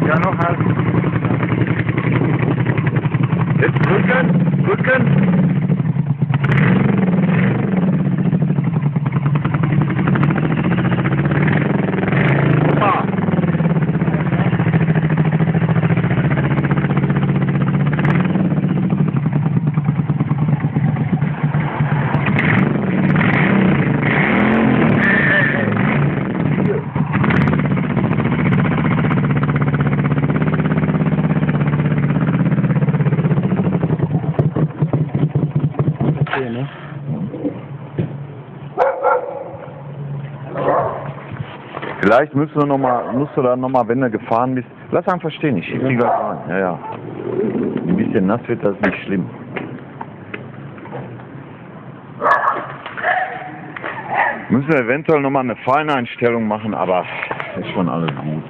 Ja, noch halb. Jetzt drücken, drücken. Super. Ne? Vielleicht musst du dann nochmal, wenn du gefahren bist, lass einfach stehen, ich schieb die gleich rein. Ja, ja. Ein bisschen nass wird das nicht schlimm. Müssen wir eventuell nochmal eine Feineinstellung machen, aber ist schon alles gut.